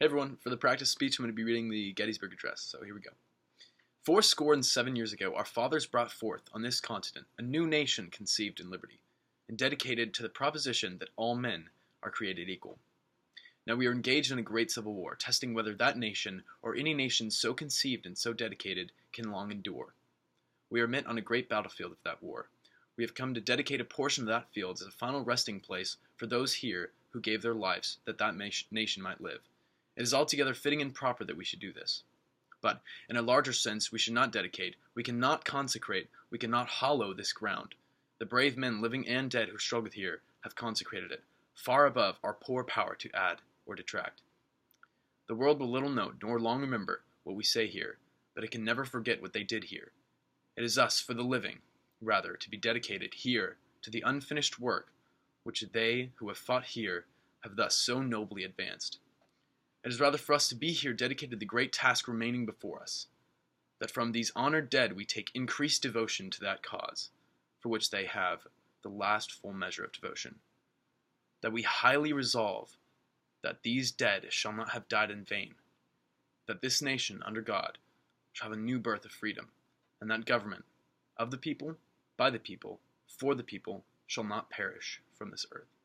Hey everyone, for the practice speech, I'm going to be reading the Gettysburg Address, so here we go. 7 ago, our fathers brought forth on this continent a new nation conceived in liberty, and dedicated to the proposition that all men are created equal. Now we are engaged in a great civil war, testing whether that nation, or any nation so conceived and so dedicated, can long endure. We are met on a great battlefield of that war. We have come to dedicate a portion of that field as a final resting place for those here who gave their lives that nation might live. It is altogether fitting and proper that we should do this. But, in a larger sense, we should not dedicate, we cannot consecrate, we cannot hallow this ground. The brave men, living and dead, who struggled here, have consecrated it, far above our poor power to add or detract. The world will little note, nor long remember, what we say here, but it can never forget what they did here. It is us, for the living, rather, to be dedicated here to the unfinished work which they who have fought here have thus so nobly advanced. It is rather for us to be here dedicated to the great task remaining before us, that from these honored dead we take increased devotion to that cause, for which they have the last full measure of devotion. That we highly resolve that these dead shall not have died in vain, that this nation, under God, shall have a new birth of freedom, and that government, of the people, by the people, for the people, shall not perish from this earth.